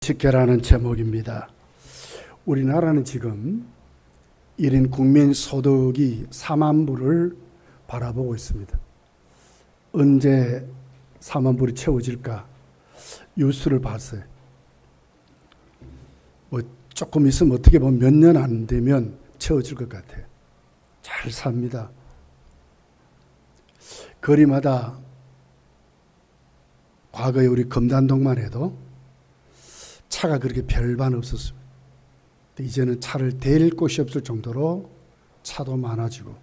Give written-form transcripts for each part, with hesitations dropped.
지켜라는 제목입니다. 우리나라는 지금 1인 국민 소득이 4만 불을 바라보고 있습니다. 언제 4만 불이 채워질까? 뉴스를 봤어요. 조금 있으면 어떻게 보면 몇 년 안 되면 채워질 것 같아요. 잘 삽니다. 거리마다 과거에 우리 검단동만 해도 차가 그렇게 별반 없었습니다. 이제는 차를 댈 곳이 없을 정도로 차도 많아지고,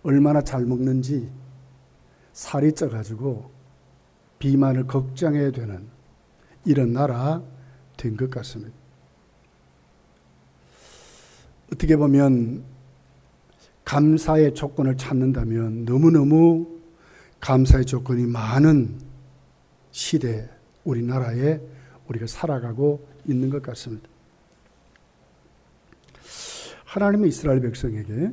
얼마나 잘 먹는지 살이 쪄가지고 비만을 걱정해야 되는 이런 나라 된 것 같습니다. 어떻게 보면 감사의 조건을 찾는다면 너무너무 감사의 조건이 많은 시대, 우리나라에 우리가 살아가고 있는 것 같습니다. 하나님은 이스라엘 백성에게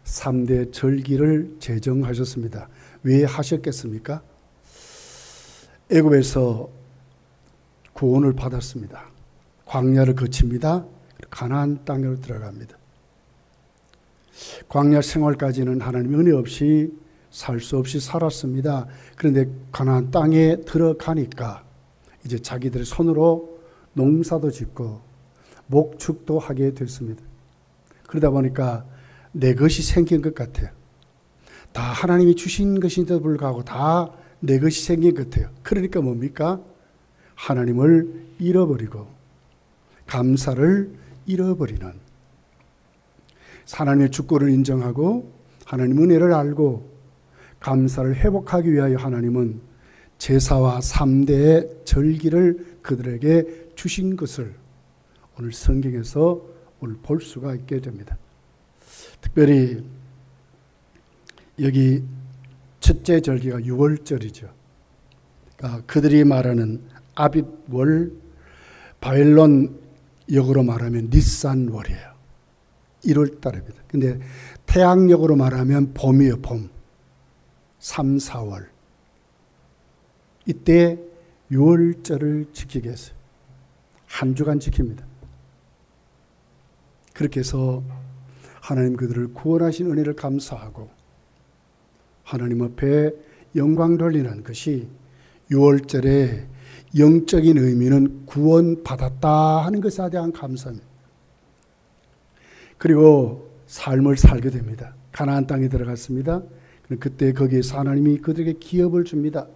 3대 절기를 제정하셨습니다. 왜 하셨겠습니까? 애굽에서 구원을 받았습니다. 광야를 거칩니다. 가나안 땅으로 들어갑니다. 광야 생활까지는 하나님 은혜 없이 살 수 없이 살았습니다. 그런데 가나안 땅에 들어가니까 이제 자기들의 손으로 농사도 짓고 목축도 하게 됐습니다. 그러다 보니까 내 것이 생긴 것 같아요. 다 하나님이 주신 것인데도 불구하고 다 내 것이 생긴 것 같아요. 그러니까 뭡니까? 하나님을 잃어버리고 감사를 잃어버리는, 하나님의 주권을 인정하고 하나님 은혜를 알고 감사를 회복하기 위하여 하나님은 제사와 3대의 절기를 그들에게 주신 것을 오늘 성경에서 오늘 볼 수가 있게 됩니다. 특별히 여기 첫째 절기가 6월절이죠. 그들이 말하는 아빕월, 바벨론 역으로 말하면 니산월이에요. 1월 달입니다. 근데 태양역으로 말하면 봄이에요. 봄. 3, 4월. 이때 6월절을 지키게 했어요. 한 주간 지킵니다. 그렇게 해서 하나님 그들을 구원하신 은혜를 감사하고 하나님 앞에 영광 돌리는 것이 6월절의 영적인 의미는 구원받았다 하는 것에 대한 감사입니다. 그리고 삶을 살게 됩니다. 가나안 땅에 들어갔습니다. 그때 거기에서 하나님이 그들에게 기업을 줍니다.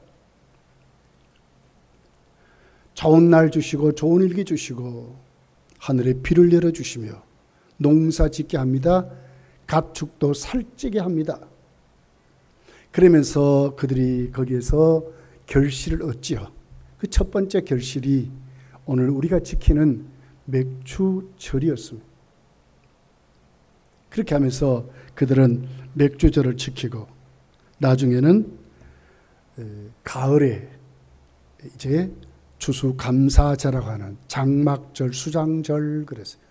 좋은 날 주시고 좋은 일기 주시고 하늘에 비를 열어주시며 농사 짓게 합니다. 가축도 살찌게 합니다. 그러면서 그들이 거기에서 결실을 얻지요. 그 첫 번째 결실이 오늘 우리가 지키는 맥주절이었습니다. 그렇게 하면서 그들은 맥주절을 지키고 나중에는 가을에 이제 추수감사절이라고 하는 장막절, 수장절 그랬어요.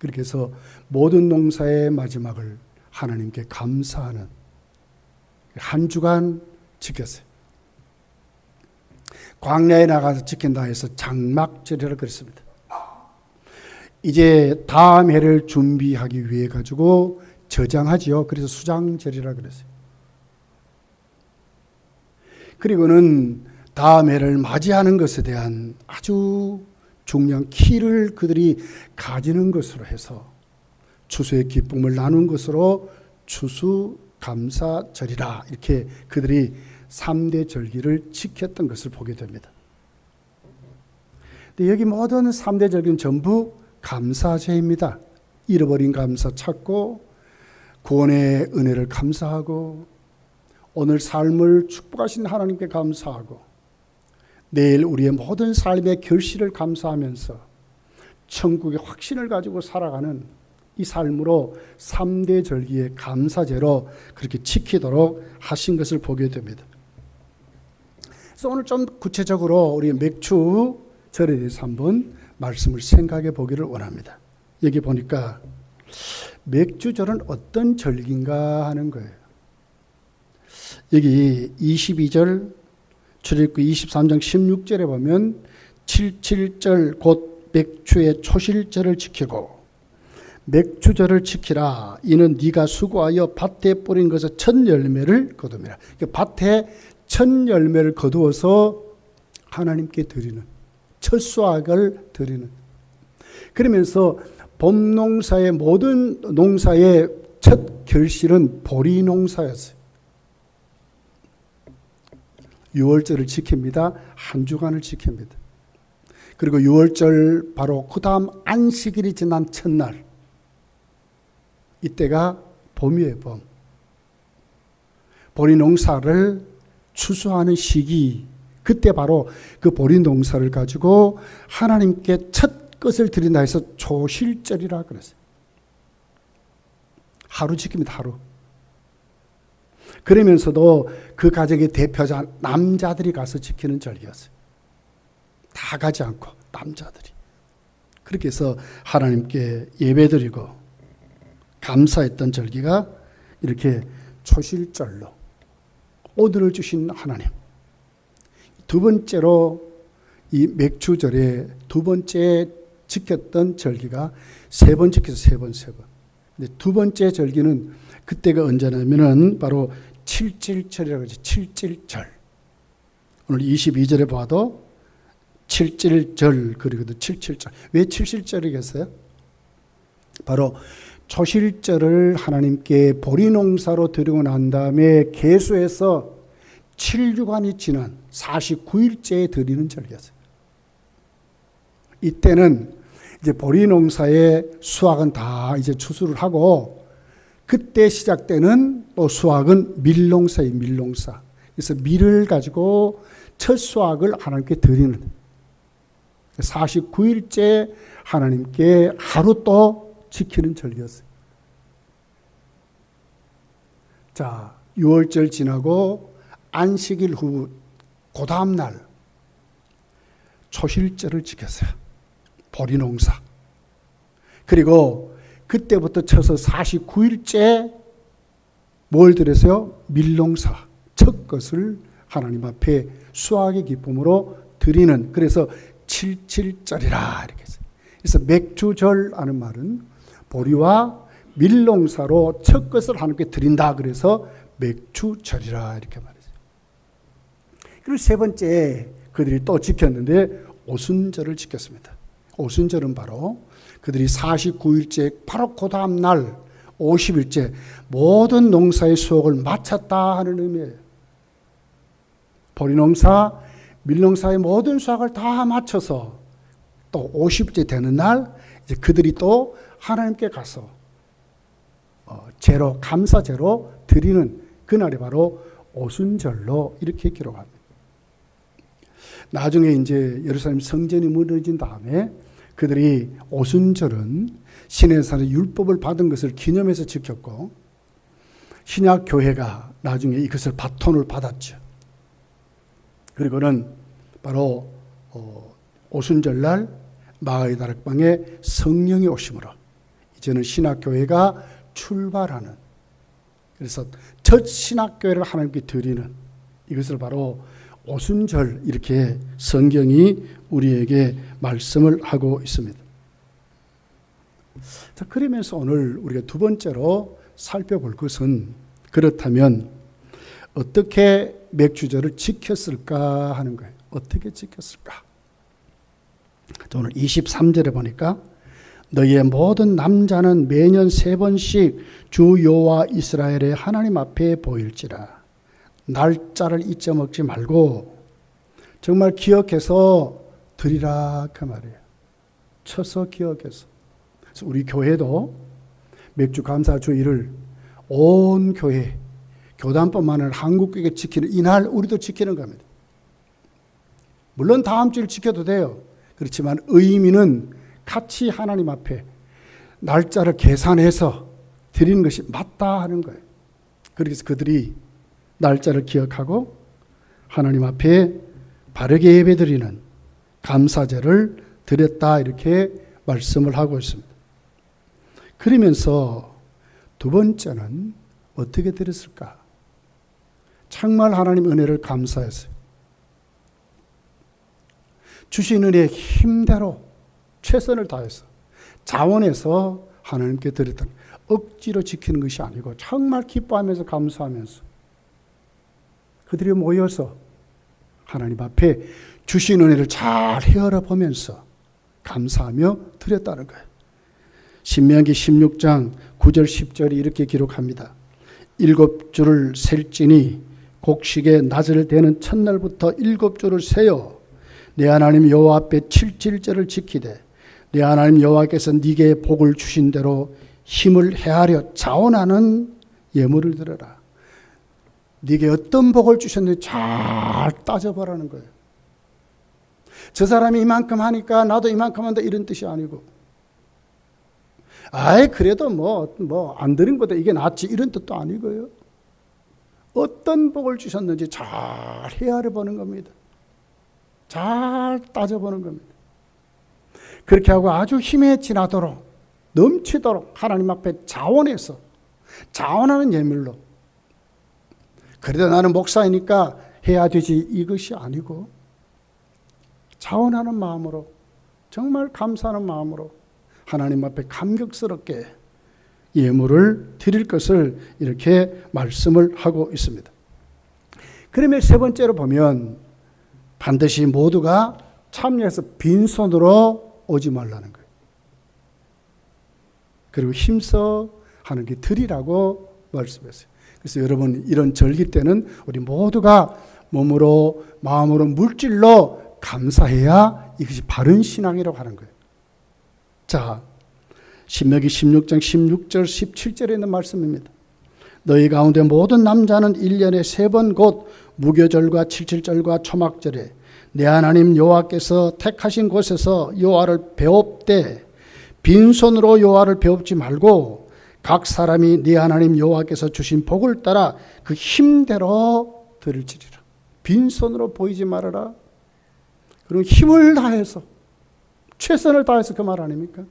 그렇게 해서 모든 농사의 마지막을 하나님께 감사하는 한 주간 지켰어요. 광야에 나가서 지킨다 해서 장막절이라고 그랬습니다. 이제 다음 해를 준비하기 위해 가지고 저장하지요. 그래서 수장절이라고 그랬어요. 그리고는 다음 해를 맞이하는 것에 대한 아주 중요한 키를 그들이 가지는 것으로 해서 추수의 기쁨을 나눈 것으로 추수감사절이라 이렇게 그들이 3대 절기를 지켰던 것을 보게 됩니다. 근데 여기 모든 3대 절기는 전부 감사제입니다. 잃어버린 감사 찾고 구원의 은혜를 감사하고 오늘 삶을 축복하신 하나님께 감사하고 내일 우리의 모든 삶의 결실을 감사하면서 천국의 확신을 가지고 살아가는 이 삶으로 3대 절기의 감사제로 그렇게 지키도록 하신 것을 보게 됩니다. 그래서 오늘 좀 구체적으로 우리 맥주절에 대해서 한번 말씀을 생각해 보기를 원합니다. 여기 보니까 맥주절은 어떤 절기인가 하는 거예요. 여기 22절 출애굽기 23장 16절에 보면 칠칠절 곧 맥추의 초실절을 지키고 맥추절을 지키라. 이는 네가 수고하여 밭에 뿌린 것의 첫 열매를 거둠이라. 밭에 첫 열매를 거두어서 하나님께 드리는 첫 수확을 드리는. 그러면서 봄 농사의 모든 농사의 첫 결실은 보리 농사였어요. 6월절을 지킵니다. 한 주간을 지킵니다. 그리고 6월절 바로 그 다음 안식일이 지난 첫날, 이때가 봄이에요. 봄. 보리 농사를 추수하는 시기, 그때 바로 그 보리 농사를 가지고 하나님께 첫 것을 드린다 해서 초실절이라 그랬어요. 하루 지킵니다. 하루. 그러면서도 그 가정의 대표자 남자들이 가서 지키는 절기였어요. 다 가지 않고 남자들이. 그렇게 해서 하나님께 예배드리고 감사했던 절기가 이렇게 초실절로 오늘을 주신 하나님. 두 번째로 이 맥추절에 두 번째 지켰던 절기가 세 번 지켜서 세 번. 근데 두 번째 절기는 그때가 언제냐면은 바로 칠칠절이라고 하죠. 칠칠절. 오늘 22절에 봐도 칠칠절 그리고도 칠칠절. 왜 칠칠절이겠어요? 바로 초실절을 하나님께 보리 농사로 드리고 난 다음에 계수해서 7주간이 지난 49일째에 드리는 절기였어요. 이때는 이제 보리 농사의 수확은 다 이제 추수를 하고 그때 시작되는 또 수확은 밀농사예요. 밀농사. 그래서 밀을 가지고 첫 수확을 하나님께 드리는 49일째 하나님께 하루 또 지키는 절기였어요. 자, 6월절 지나고 안식일 후 그 다음 날 초실절을 지켰어요. 보리 농사. 그리고 그때부터 쳐서 49일째 뭘 드렸어요? 밀농사. 첫 것을 하나님 앞에 수확의 기쁨으로 드리는. 그래서 칠칠절이라 이렇게 했어요. 그래서 맥주절 하는 말은 보리와 밀농사로 첫 것을 하나님께 드린다. 그래서 맥주절이라 이렇게 말했어요. 그리고 세 번째 그들이 또 지켰는데 오순절을 지켰습니다. 오순절은 바로 그들이 49일째 바로 그 다음 날 50일째 모든 농사의 수확을 마쳤다 하는 의미예요. 보리농사, 밀농사의 모든 수확을 다 마쳐서 또 50일째 되는 날 이제 그들이 또 하나님께 가서 제로, 감사제로 드리는 그날이 바로 오순절로 이렇게 기록합니다. 나중에 이제 예루살렘 성전이 무너진 다음에 그들이 오순절은 시내산의 율법을 받은 것을 기념해서 지켰고 신약 교회가 나중에 이것을 바톤을 받았죠. 그리고는 바로 오순절날 마가의 다락방에 성령이 오심으로 이제는 신약 교회가 출발하는, 그래서 첫 신약 교회를 하나님께 드리는 이것을 바로 오순절 이렇게 성경이 우리에게 말씀을 하고 있습니다. 자, 그러면서 오늘 우리가 두 번째로 살펴볼 것은 그렇다면 어떻게 맥주절을 지켰을까 하는 거예요. 어떻게 지켰을까? 오늘 23절에 보니까 너희의 모든 남자는 매년 3번씩 주 여호와 이스라엘의 하나님 앞에 보일지라. 날짜를 잊어먹지 말고 정말 기억해서 드리라 그 말이에요. 쳐서 기억해서. 그래서 우리 교회도 맥주 감사 주일을 온 교회, 교단뿐만 아니라 한국교회가 지키는 이날 우리도 지키는 겁니다. 물론 다음 주일 지켜도 돼요. 그렇지만 의미는 같이 하나님 앞에 날짜를 계산해서 드리는 것이 맞다 하는 거예요. 그래서 그들이 날짜를 기억하고 하나님 앞에 바르게 예배드리는 감사제를 드렸다 이렇게 말씀을 하고 있습니다. 그러면서 두 번째는 어떻게 드렸을까? 정말 하나님 은혜를 감사했어요. 주신 은혜의 힘대로 최선을 다해서 자원해서 하나님께 드렸다. 억지로 지키는 것이 아니고 정말 기뻐하면서 감사하면서 그들이 모여서 하나님 앞에 주신 은혜를 잘 헤아려 보면서 감사하며 드렸다는 거예요. 신명기 16장 9절 10절이 이렇게 기록합니다. 7주를 셀지니 곡식의 낫을 대는 첫날부터 7주를 세어 내 하나님 여호와 앞에 7일절을 지키되 내 하나님 여호와께서 네게 복을 주신 대로 힘을 헤아려 자원하는 예물을 드려라. 네게 어떤 복을 주셨는지 잘 따져보라는 거예요. 저 사람이 이만큼 하니까 나도 이만큼 한다 이런 뜻이 아니고 아예 그래도 뭐 안 드린 것보다 이게 낫지 이런 뜻도 아니고요. 어떤 복을 주셨는지 잘 헤아려 보는 겁니다. 잘 따져보는 겁니다. 그렇게 하고 아주 힘에 지나도록 넘치도록 하나님 앞에 자원해서 자원하는 예물로 그래도 나는 목사이니까 해야 되지 이것이 아니고 자원하는 마음으로 정말 감사하는 마음으로 하나님 앞에 감격스럽게 예물을 드릴 것을 이렇게 말씀을 하고 있습니다. 그러면 세 번째로 보면 반드시 모두가 참여해서 빈손으로 오지 말라는 거예요. 그리고 힘써 하는 게 드리라고 말씀했어요. 그래서 여러분 이런 절기 때는 우리 모두가 몸으로 마음으로 물질로 감사해야 이것이 바른 신앙이라고 하는 거예요. 자, 신명기 16장 16절 17절에 있는 말씀입니다. 너희 가운데 모든 남자는 1년에 3번 곧 무교절과 칠칠절과 초막절에 내 하나님 여호와께서 택하신 곳에서 여호와를 배웁되 빈손으로 여호와를 배웁지 말고 각 사람이 네 하나님 여호와께서 주신 복을 따라 그 힘대로 드릴지리라. 빈손으로 보이지 말아라. 그리고 힘을 다해서 최선을 다해서 그 말 아닙니까?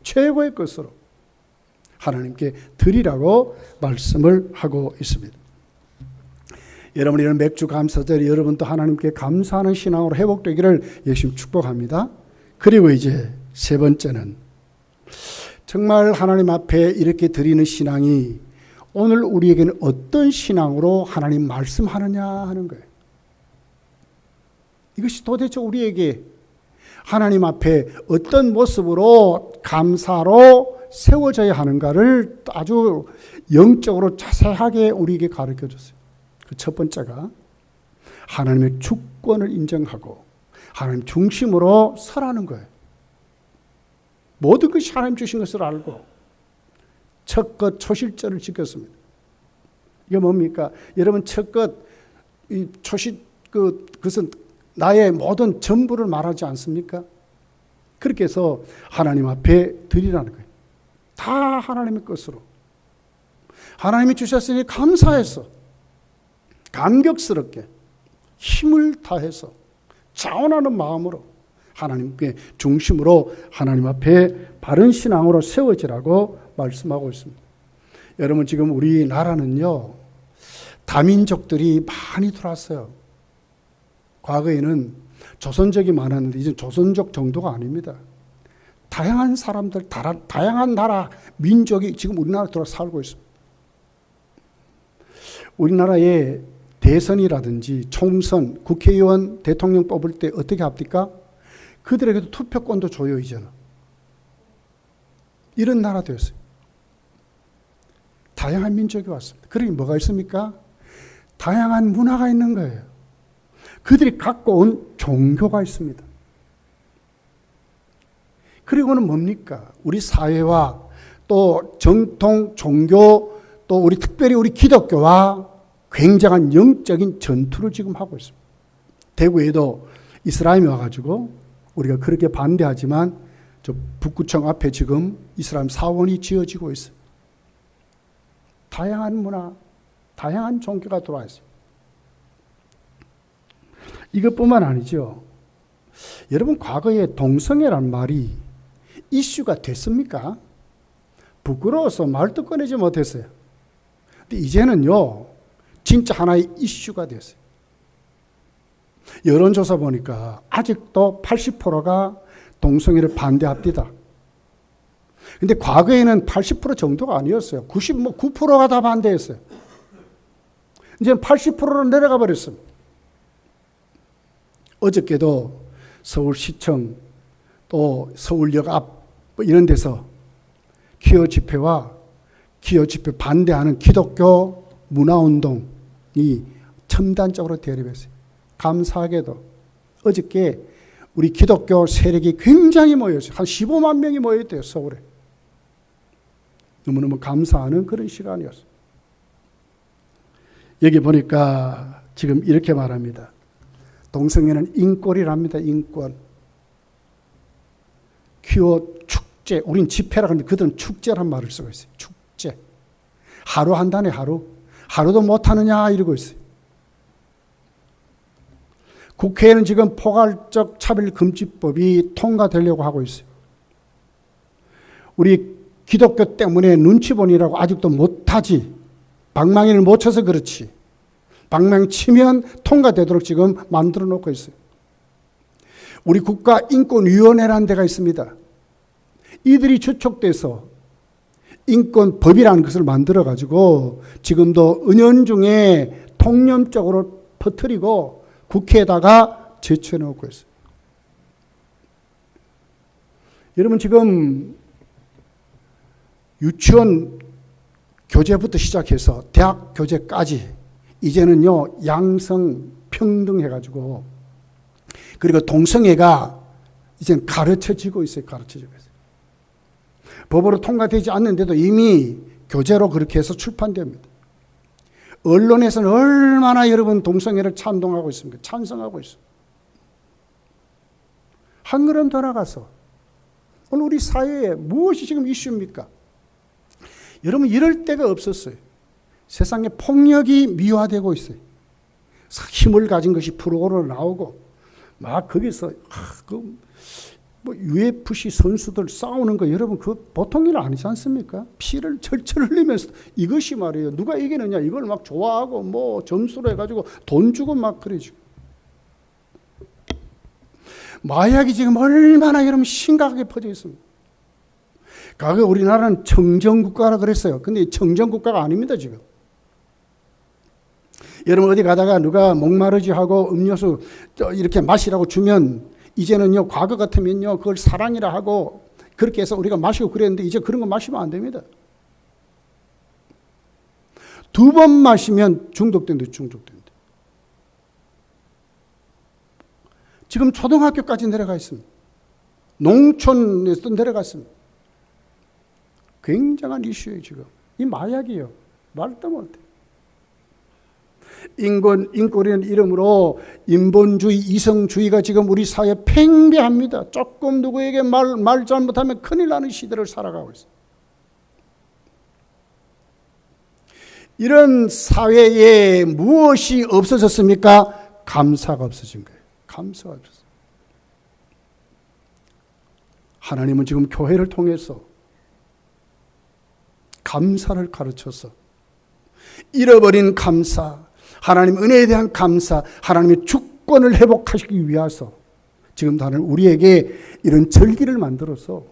최고의 것으로 하나님께 드리라고 말씀을 하고 있습니다. 여러분 이런 맥주 감사절이 여러분도 하나님께 감사하는 신앙으로 회복되기를 예수님 축복합니다. 그리고 이제 세 번째는 정말 하나님 앞에 이렇게 드리는 신앙이 오늘 우리에게는 어떤 신앙으로 하나님 말씀하느냐 하는 거예요. 이것이 도대체 우리에게 하나님 앞에 어떤 모습으로 감사로 세워져야 하는가를 아주 영적으로 자세하게 우리에게 가르쳐 줬어요. 그 첫 번째가 하나님의 주권을 인정하고 하나님 중심으로 설하는 거예요. 모든 것이 하나님 주신 것을 알고 첫것 초실절을 지켰습니다. 이게 뭡니까? 여러분 첫것 이 초실 그것은 나의 모든 전부를 말하지 않습니까? 그렇게 해서 하나님 앞에 드리라는 거예요. 다 하나님의 것으로. 하나님이 주셨으니 감사해서 감격스럽게 힘을 다해서 자원하는 마음으로 하나님께 중심으로 하나님 앞에 바른 신앙으로 세워지라고 말씀하고 있습니다. 여러분 지금 우리나라는요 다민족들이 많이 들어왔어요. 과거에는 조선족이 많았는데 이제 조선족 정도가 아닙니다. 다양한 사람들, 다양한 나라, 민족이 지금 우리나라에 들어와 살고 있습니다. 우리나라의 대선이라든지 총선, 국회의원, 대통령 뽑을 때 어떻게 합니까? 그들에게도 투표권도 줘요, 이제는. 이런 나라 되었어요. 다양한 민족이 왔습니다. 그러니 뭐가 있습니까? 다양한 문화가 있는 거예요. 그들이 갖고 온 종교가 있습니다. 그리고는 뭡니까? 우리 사회와 또 정통 종교 또 우리 특별히 우리 기독교와 굉장한 영적인 전투를 지금 하고 있습니다. 대구에도 이스라엘이 와가지고 우리가 그렇게 반대하지만 저 북구청 앞에 지금 이스라엘 사원이 지어지고 있어요. 다양한 문화, 다양한 종교가 들어와 있어요. 이것뿐만 아니죠. 여러분 과거에 동성애란 말이 이슈가 됐습니까? 부끄러워서 말도 꺼내지 못했어요. 근데 이제는요 진짜 하나의 이슈가 됐어요. 여론조사 보니까 아직도 80%가 동성애를 반대합니다. 근데 과거에는 80% 정도가 아니었어요. 99%가 다 반대했어요. 이제 80%로 내려가 버렸습니다. 어저께도 서울시청 또 서울역 앞 이런 데서 기호 집회와 기호 집회 반대하는 기독교 문화운동이 첨단적으로 대립했어요. 감사하게도 어저께 우리 기독교 세력이 굉장히 모였어요. 한 15만 명이 모였대요, 서울에. 너무너무 감사하는 그런 시간이었어요. 여기 보니까 지금 이렇게 말합니다. 동성애는 인권이랍니다. 인권. 퀴어 축제. 우린 집회라 하는데 그들은 축제란 말을 쓰고 있어요. 축제. 하루 한다네, 하루. 하루도 못하느냐 이러고 있어요. 국회에는 지금 포괄적 차별금지법이 통과되려고 하고 있어요. 우리 기독교 때문에 눈치 보니라고 아직도 못하지. 방망이를 못 쳐서 그렇지. 방망이 치면 통과되도록 지금 만들어 놓고 있어요. 우리 국가인권위원회라는 데가 있습니다. 이들이 주촉돼서 인권법이라는 것을 만들어 가지고 지금도 은연중에 통념적으로 퍼뜨리고 국회에다가 제출해 놓고 있어요. 여러분 지금 유치원 교재부터 시작해서 대학 교재까지 이제는요 양성 평등해가지고 그리고 동성애가 이제는 가르쳐지고 있어요. 가르쳐지고 있어요. 법으로 통과되지 않는데도 이미 교재로 그렇게 해서 출판됩니다. 언론에서는 얼마나 여러분 동성애를 찬동하고 있습니까? 찬성하고 있어요. 한 걸음 더 나가서 오늘 우리 사회에 무엇이 지금 이슈입니까? 여러분 이럴 때가 없었어요. 세상에 폭력이 미화되고 있어요. 힘을 가진 것이 프로로 나오고 막 거기서 뭐 UFC 선수들 싸우는 거 여러분 그 보통 일 아니지 않습니까? 피를 철철 흘리면서 이것이 말이에요. 누가 이기느냐 이걸 막 좋아하고 뭐 점수로 해가지고 돈 주고 막 그러죠. 마약이 지금 얼마나 여러분 심각하게 퍼져 있습니다. 과거 우리나라는 청정국가라 그랬어요. 근데 청정국가가 아닙니다 지금. 여러분 어디 가다가 누가 목마르지 하고 음료수 이렇게 마시라고 주면 이제는요 과거 같으면요 그걸 사랑이라 하고 그렇게 해서 우리가 마시고 그랬는데 이제 그런 거 마시면 안 됩니다. 2번 마시면 중독된다. 지금 초등학교까지 내려가 있습니다. 농촌에서도 내려갔습니다. 굉장한 이슈예요 지금. 이 마약이에요. 말도 못해. 인권이라는 이름으로 인본주의, 이성주의가 지금 우리 사회에 팽배합니다. 조금 누구에게 말 잘못하면 큰일 나는 시대를 살아가고 있어요. 이런 사회에 무엇이 없어졌습니까? 감사가 없어진 거예요. 감사가 없어졌어요. 하나님은 지금 교회를 통해서 감사를 가르쳐서 잃어버린 감사, 하나님 은혜에 대한 감사, 하나님의 주권을 회복하시기 위해서 지금도 하나님 우리에게 이런 절기를 만들어서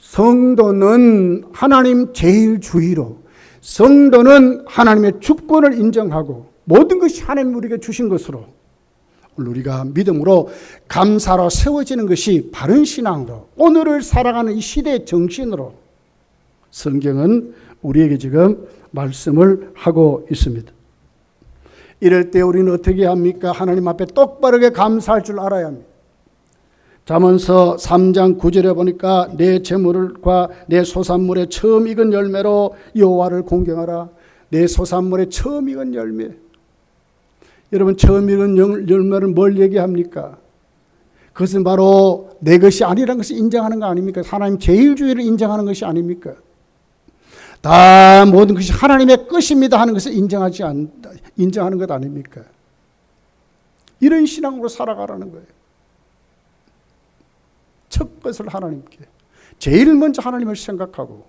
성도는 하나님 제일주의로 성도는 하나님의 주권을 인정하고 모든 것이 하나님 우리에게 주신 것으로 우리가 믿음으로 감사로 세워지는 것이 바른 신앙으로 오늘을 살아가는 이 시대의 정신으로 성경은 우리에게 지금 말씀을 하고 있습니다. 이럴 때 우리는 어떻게 합니까? 하나님 앞에 똑바르게 감사할 줄 알아야 합니다. 잠언서 3장 9절에 보니까 내 재물과 내 소산물의 처음 익은 열매로 여호와를 공경하라. 내 소산물의 처음 익은 열매. 여러분 처음 익은 열매를 뭘 얘기합니까? 그것은 바로 내 것이 아니라는 것을 인정하는 거 아닙니까? 하나님 제일주의를 인정하는 것이 아닙니까? 다 모든 것이 하나님의 것입니다 하는 것을 인정하는 것 아닙니까? 이런 신앙으로 살아가라는 거예요. 첫 것을 하나님께 제일 먼저 하나님을 생각하고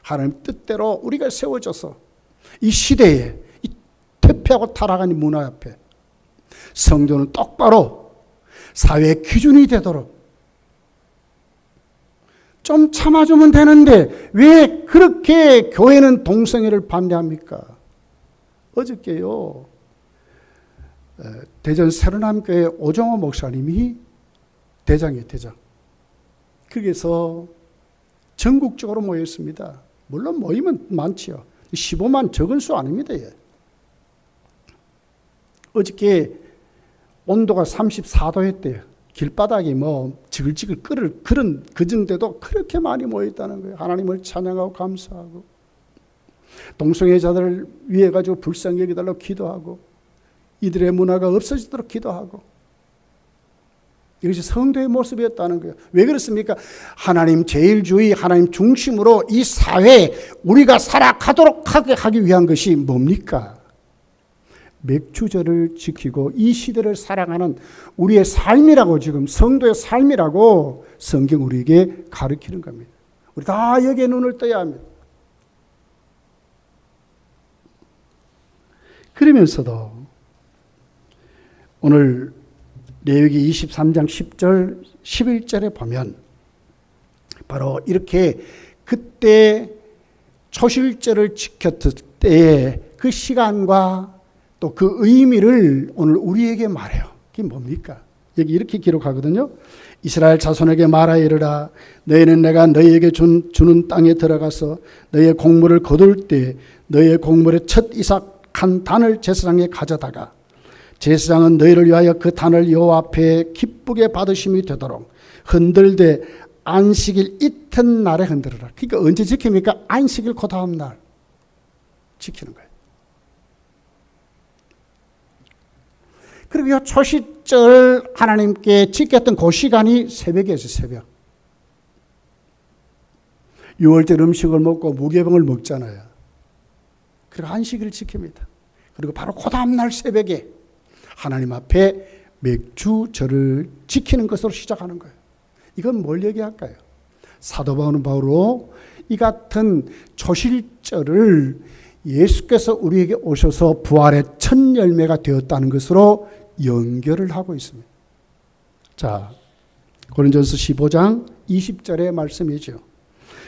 하나님 뜻대로 우리가 세워져서 이 시대에 이 퇴폐하고 타락한 문화 앞에 성도는 똑바로 사회 기준이 되도록 좀 참아주면 되는데 왜 그렇게 교회는 동성애를 반대합니까? 어저께요, 대전 새로남교회 오정호 목사님이 대장이에요, 대장. 거기서 전국적으로 모였습니다. 물론 모이면 많지요. 15만 적은 수 아닙니다. 예. 어저께 온도가 34도였대요. 길바닥이 지글지글 끓을 그런 그정도도 그렇게 많이 모였다는 거예요. 하나님을 찬양하고 감사하고 동성애자들을 위해 가지고 불쌍히 여기달라고 기도하고 이들의 문화가 없어지도록 기도하고 이것이 성도의 모습이었다는 거예요. 왜 그렇습니까? 하나님 제일주의, 하나님 중심으로 이 사회에 우리가 살아가도록 하기 위한 것이 뭡니까? 맥주절을 지키고 이 시대를 사랑하는 우리의 삶이라고, 지금 성도의 삶이라고 성경 우리에게 가르치는 겁니다. 우리 다 여기에 눈을 떠야 합니다. 그러면서도 오늘 레위기 23장 10절 11절에 보면 바로 이렇게 그때 초실절을 지켰을 때의 그 시간과 또 그 의미를 오늘 우리에게 말해요. 그게 뭡니까? 여기 이렇게 기록하거든요. 이스라엘 자손에게 말하여 이르라. 너희는 내가 너희에게 주는 땅에 들어가서 너희의 곡물을 거둘 때 너희의 곡물의 첫 이삭 한 단을 제사장에 가져다가 제사장은 너희를 위하여 그 단을 여호와 앞에 기쁘게 받으심이 되도록 흔들되 안식일 이튿날에 흔들어라. 그러니까 언제 지킵니까? 안식일 그 다음 날 지키는 거예요. 그리고 이 초시절 하나님께 지켰던 그 시간이 새벽이었어요. 새벽. 6월절 음식을 먹고 무교병을 먹잖아요. 그리고 안식일을 지킵니다. 그리고 바로 그 다음날 새벽에 하나님 앞에 맥주절을 지키는 것으로 시작하는 거예요. 이건 뭘 얘기할까요? 사도 바울은 이 같은 초실절을 예수께서 우리에게 오셔서 부활의 첫 열매가 되었다는 것으로 연결을 하고 있습니다. 자, 고린도전서 15장 20절의 말씀이죠.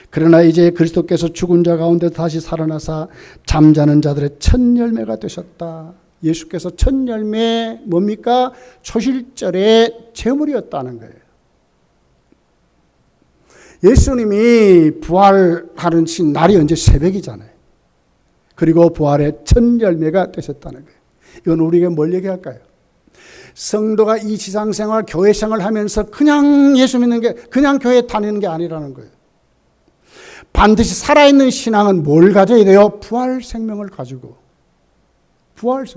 그러나 이제 그리스도께서 죽은 자 가운데 다시 살아나사 잠자는 자들의 첫 열매가 되셨다. 예수께서 첫 열매 뭡니까? 초실절의 제물이었다는 거예요. 예수님이 부활하는 날이 언제? 새벽이잖아요. 그리고 부활의 첫 열매가 되셨다는 거예요. 이건 우리에게 뭘 얘기할까요? 성도가 이 지상생활, 교회생활을 하면서 그냥 예수 믿는 게, 그냥 교회 다니는 게 아니라는 거예요. 반드시 살아있는 신앙은 뭘 가져야 돼요? 부활 생명을 가지고,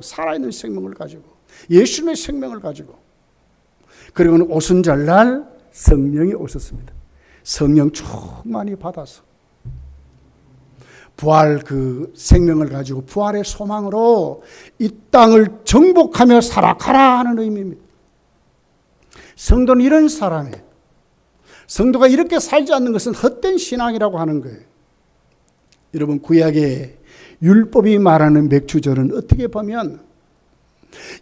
살아있는 생명을 가지고, 예수님의 생명을 가지고. 그리고는 오순절날 성령이 오셨습니다. 성령 충만히 받아서 부활 그 생명을 가지고 부활의 소망으로 이 땅을 정복하며 살아가라 하는 의미입니다. 성도는 이런 사람이에요. 성도가 이렇게 살지 않는 것은 헛된 신앙이라고 하는 거예요. 여러분, 구약의 율법이 말하는 맥주절은 어떻게 보면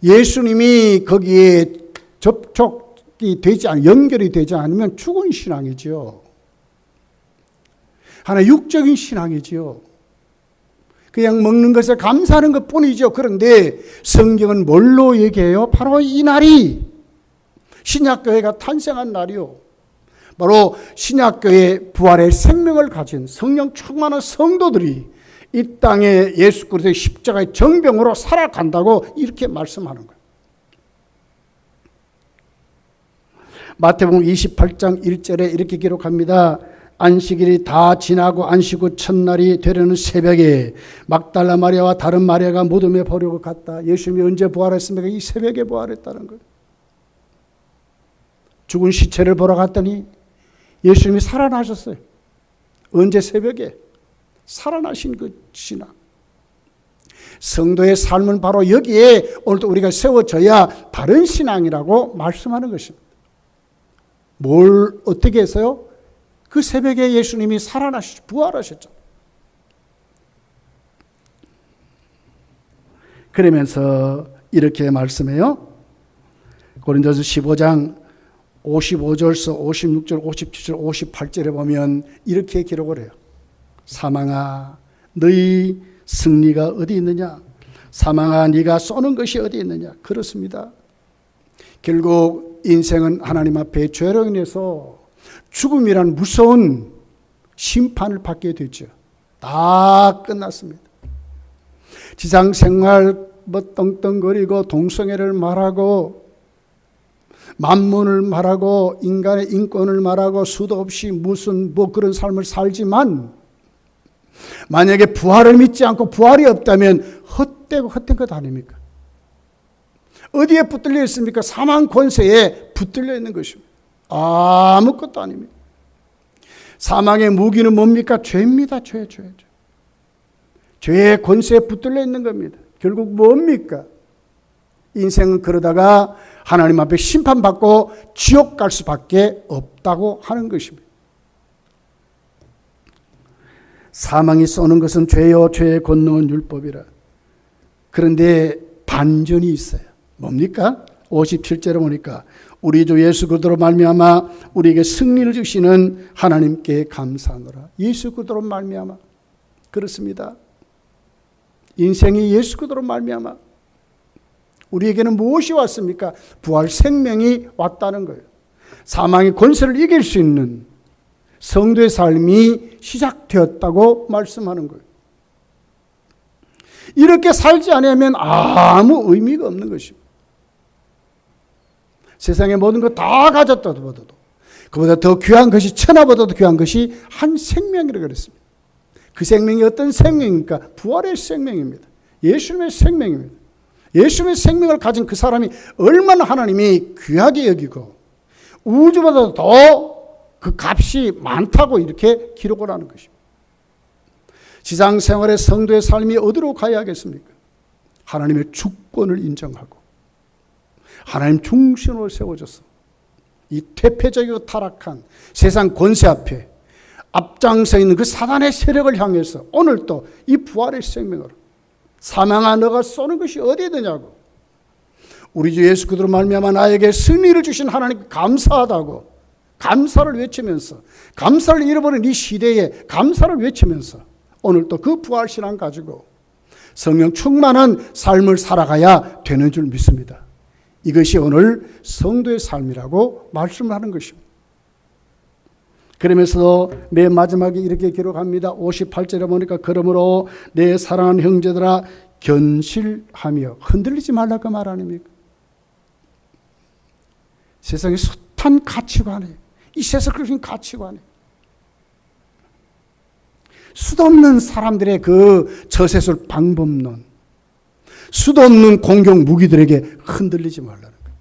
예수님이 거기에 접촉이 되지 않으면, 연결이 되지 않으면 죽은 신앙이죠. 하나 육적인 신앙이지요. 그냥 먹는 것에 감사하는 것뿐이죠. 그런데 성경은 뭘로 얘기해요? 바로 이 날이 신약교회가 탄생한 날이요. 바로 신약교회 부활의 생명을 가진 성령 충만한 성도들이 이 땅에 예수 그리스도의 십자가의 정병으로 살아간다고 이렇게 말씀하는 거예요. 마태복음 28장 1절에 이렇게 기록합니다. 안식일이 다 지나고 안식 후 첫날이 되려는 새벽에 막달라 마리아와 다른 마리아가 무덤에 보려고 갔다. 예수님이 언제 부활했습니까? 이 새벽에 부활했다는 거예요. 죽은 시체를 보러 갔더니 예수님이 살아나셨어요. 언제? 새벽에. 살아나신 그 신앙. 성도의 삶은 바로 여기에 오늘도 우리가 세워져야 바른 신앙이라고 말씀하는 것입니다. 뭘 어떻게 해서요? 그 새벽에 예수님이 살아나셨죠. 부활하셨죠. 그러면서 이렇게 말씀해요. 고린도서 15장 55절서 56절, 57절, 58절에 보면 이렇게 기록을 해요. 사망아, 너희 승리가 어디 있느냐? 사망아, 네가 쏘는 것이 어디 있느냐? 그렇습니다. 결국 인생은 하나님 앞에 죄로 인해서 죽음이란 무서운 심판을 받게 되죠. 다 끝났습니다. 지상 생활 떵떵거리고 동성애를 말하고 만문을 말하고 인간의 인권을 말하고 수도 없이 무슨 그런 삶을 살지만 만약에 부활을 믿지 않고 부활이 없다면 헛되고 헛된 것 아닙니까? 어디에 붙들려 있습니까? 사망 권세에 붙들려 있는 것입니다. 아무것도 아닙니다. 사망의 무기는 뭡니까? 죄입니다. 죄. 죄의 권세에 붙들려 있는 겁니다. 결국 뭡니까? 인생은 그러다가 하나님 앞에 심판받고 지옥 갈 수밖에 없다고 하는 것입니다. 사망이 쏘는 것은 죄요, 죄의 권능은 율법이라. 그런데 반전이 있어요. 뭡니까? 57절에 보니까 우리 주 예수 그리스도로 말미암아 우리에게 승리를 주시는 하나님께 감사하노라. 예수 그리스도로 말미암아. 그렇습니다. 인생이 예수 그리스도로 말미암아. 우리에게는 무엇이 왔습니까? 부활 생명이 왔다는 거예요. 사망의 권세를 이길 수 있는 성도의 삶이 시작되었다고 말씀하는 거예요. 이렇게 살지 않으면 아무 의미가 없는 것입니다. 세상의 모든 것 다 가졌다도 그보다 더 귀한 것이 천하보다도 귀한 것이 한 생명이라고 그랬습니다. 그 생명이 어떤 생명입니까? 부활의 생명입니다. 예수님의 생명입니다. 예수님의 생명을 가진 그 사람이 얼마나 하나님이 귀하게 여기고 우주보다 더 그 값이 많다고 이렇게 기록을 하는 것입니다. 지상 생활의 성도의 삶이 어디로 가야 하겠습니까? 하나님의 주권을 인정하고 하나님 중심으로 세워져서 이 퇴폐적이고 타락한 세상 권세 앞에 앞장서 있는 그 사단의 세력을 향해서 오늘 또 이 부활의 생명으로 사망아 너가 쏘는 것이 어디에 있느냐고 우리 주 예수 그리스도로 말미암아 나에게 승리를 주신 하나님께 감사하다고 감사를 외치면서 감사를 잃어버린 이 시대에 감사를 외치면서 오늘 또 그 부활신앙 가지고 성령 충만한 삶을 살아가야 되는 줄 믿습니다. 이것이 오늘 성도의 삶이라고 말씀을 하는 것입니다. 그러면서 맨 마지막에 이렇게 기록합니다. 58절에 보니까 그러므로 내 사랑하는 형제들아 견실하며 흔들리지 말라고 말 아닙니까? 세상의 숱한 가치관에 이 세상적인 가치관에 수도 없는 사람들의 그 저세술 방법론 수도 없는 공격 무기들에게 흔들리지 말라는 거예요.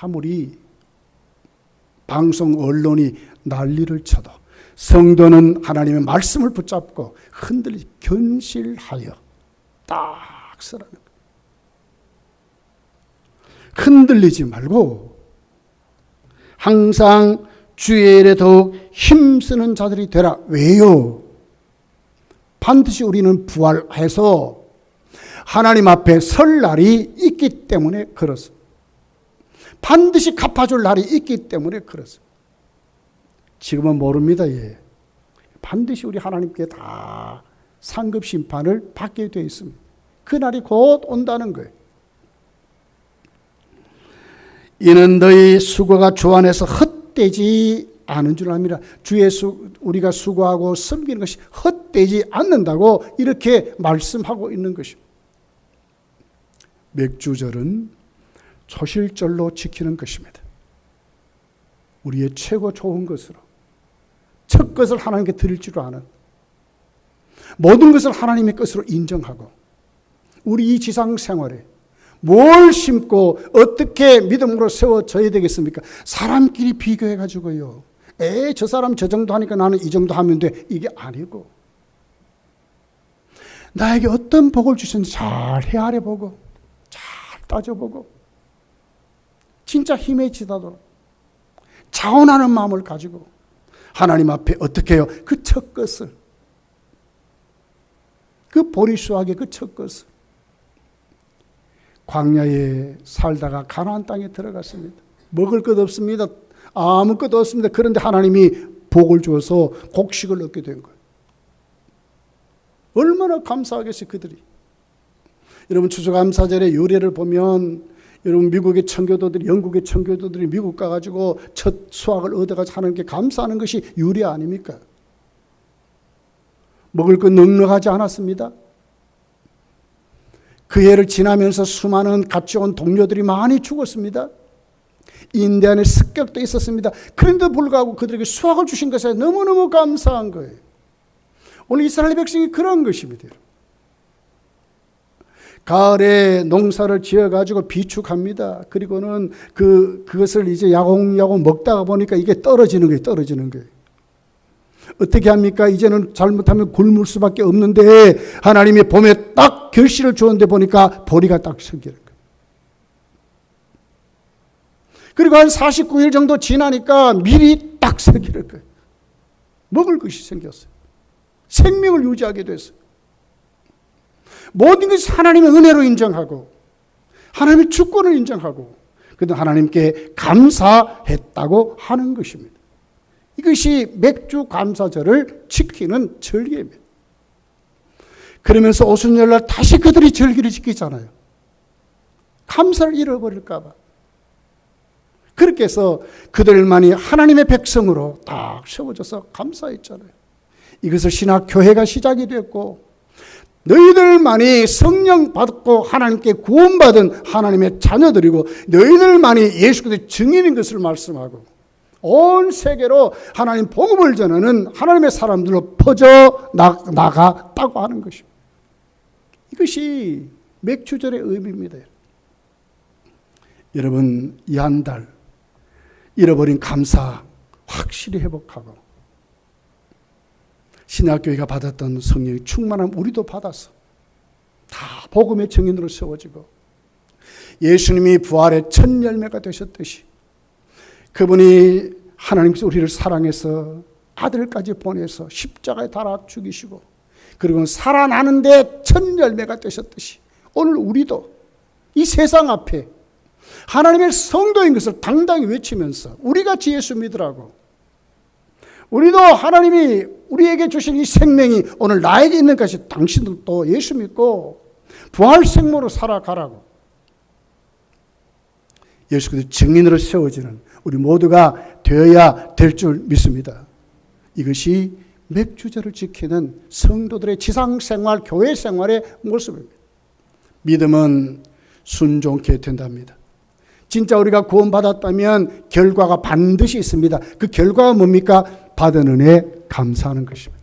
아무리 방송 언론이 난리를 쳐도 성도는 하나님의 말씀을 붙잡고 흔들리지 견실하여 딱 서라는 거예요. 흔들리지 말고 항상 주의 일에 더욱 힘쓰는 자들이 되라. 왜요? 반드시 우리는 부활해서 하나님 앞에 설 날이 있기 때문에 그렇습니다. 반드시 갚아줄 날이 있기 때문에 그렇습니다. 지금은 모릅니다. 예. 반드시 우리 하나님께 다 상급 심판을 받게 되어 있습니다. 그 날이 곧 온다는 거예요. 이는 너희 수고가 주 안에서 헛되지 않은 줄 압니다. 우리가 수고하고 섬기는 것이 헛되지 않는다고 이렇게 말씀하고 있는 것입니다. 맥주절은 초실절로 지키는 것입니다. 우리의 최고 좋은 것으로 첫 것을 하나님께 드릴 줄 아는 모든 것을 하나님의 것으로 인정하고 우리 이 지상 생활에 뭘 심고 어떻게 믿음으로 세워져야 되겠습니까? 사람끼리 비교해가지고요. 저 사람 저 정도 하니까 나는 이 정도 하면 돼. 이게 아니고 나에게 어떤 복을 주셨는지 잘 헤아려보고 잘 따져보고 진짜 힘에 지다도록 자원하는 마음을 가지고 하나님 앞에 어떻게 해요? 그 첫 것을 그 보리수학의 그 첫 것을 광야에 살다가 가나안 땅에 들어갔습니다. 먹을 것 없습니다. 아무것도 없습니다. 그런데 하나님이 복을 주어서 곡식을 얻게 된 거예요. 얼마나 감사하겠어요, 그들이. 여러분, 추수감사절의 유래를 보면 여러분, 미국의 청교도들이, 영국의 청교도들이 미국 가가지고 첫 수확을 얻어가지고 하나님께 감사하는 것이 유래 아닙니까? 먹을 것 넉넉하지 않았습니다. 그 해를 지나면서 수많은 같이 온 동료들이 많이 죽었습니다. 인디안의 습격도 있었습니다. 그런데도 불구하고 그들에게 수확을 주신 것에 너무너무 감사한 거예요. 오늘 이스라엘 백성이 그런 것입니다. 가을에 농사를 지어가지고 비축합니다. 그리고는 그것을 이제 야공야공 먹다가 보니까 이게 떨어지는 거예요. 어떻게 합니까? 이제는 잘못하면 굶을 수밖에 없는데 하나님이 봄에 딱 결실을 주었는데 보니까 보리가 딱 서기는 거예요. 그리고 한 49일 정도 지나니까 밀이 딱 서기는 거예요. 먹을 것이 생겼어요. 생명을 유지하게 됐어요. 모든 것이 하나님의 은혜로 인정하고 하나님의 주권을 인정하고 그래도 하나님께 감사했다고 하는 것입니다. 이것이 맥주 감사절을 지키는 절기입니다. 그러면서 오순절날 다시 그들이 절기를 지키잖아요. 감사를 잃어버릴까 봐. 그렇게 해서 그들만이 하나님의 백성으로 딱 세워져서 감사했잖아요. 이것을 신학교회가 시작이 됐고 너희들만이 성령 받고 하나님께 구원받은 하나님의 자녀들이고 너희들만이 예수 그리스도의 증인인 것을 말씀하고 온 세계로 하나님 복음을 전하는 하나님의 사람들로 퍼져 나갔다고 하는 것입니다. 이것이 맥주절의 의미입니다. 여러분, 이 한 달 잃어버린 감사 확실히 회복하고 신약교회가 받았던 성령의 충만함 우리도 받았어. 다 복음의 증인으로 세워지고 예수님이 부활의 첫 열매가 되셨듯이 그분이 하나님께서 우리를 사랑해서 아들까지 보내서 십자가에 달아 죽이시고 그리고 살아나는데 첫 열매가 되셨듯이 오늘 우리도 이 세상 앞에 하나님의 성도인 것을 당당히 외치면서 우리같이 예수 믿으라고 우리도 하나님이 우리에게 주신 이 생명이 오늘 나에게 있는 것이 당신들도 예수 믿고 부활 생모로 살아가라고 예수 그리스도 증인으로 세워지는 우리 모두가 되어야 될 줄 믿습니다. 이것이 맥주절을 지키는 성도들의 지상생활, 교회 생활의 모습입니다. 믿음은 순종케 된답니다. 진짜 우리가 구원받았다면 결과가 반드시 있습니다. 그 결과가 뭡니까? 받은 은혜에 감사하는 것입니다.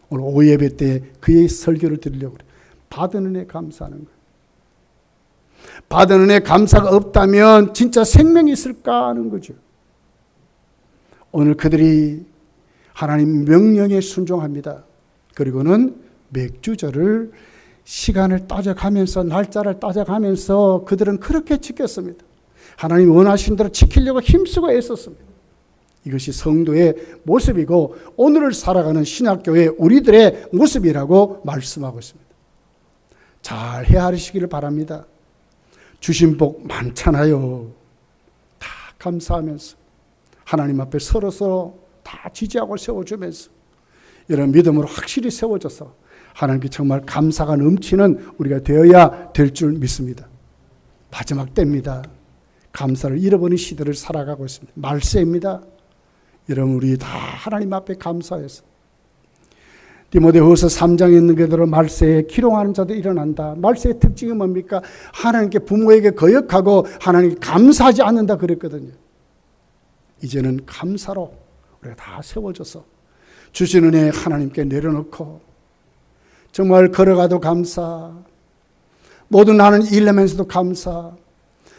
오늘 오후 예배 때 그의 설교를 드리려고 그래요. 받은 은혜에 감사하는 거예요. 받은 은혜에 감사가 없다면 진짜 생명이 있을까 하는 거죠. 오늘 그들이 하나님 명령에 순종합니다. 그리고는 맥주절을 시간을 따져가면서 날짜를 따져가면서 그들은 그렇게 지켰습니다. 하나님 원하신 대로 지키려고 힘쓰고 애썼습니다. 이것이 성도의 모습이고 오늘을 살아가는 신약교회 우리들의 모습이라고 말씀하고 있습니다. 잘 헤아리시기를 바랍니다. 주신 복 많잖아요. 다 감사하면서 하나님 앞에 서로서로 다 지지하고 세워주면서 이런 믿음으로 확실히 세워져서 하나님께 정말 감사가 넘치는 우리가 되어야 될 줄 믿습니다. 마지막 때입니다. 감사를 잃어버린 시대를 살아가고 있습니다. 말세입니다. 여러분 우리 다 하나님 앞에 감사해서 디모데후서 3장에 있는 그대로 말세에 기롱하는 자도 일어난다. 말세의 특징이 뭡니까? 하나님께 부모에게 거역하고 하나님께 감사하지 않는다 그랬거든요. 이제는 감사로 우리가 다 세워져서 주신 은혜 하나님께 내려놓고 정말 걸어가도 감사, 모든 하는 일하면서도 감사,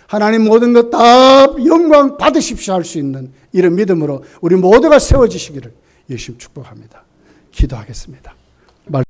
하나님 모든 것 다 영광 받으십시오 할 수 있는 이런 믿음으로 우리 모두가 세워지시기를 예수님 축복합니다. 기도하겠습니다.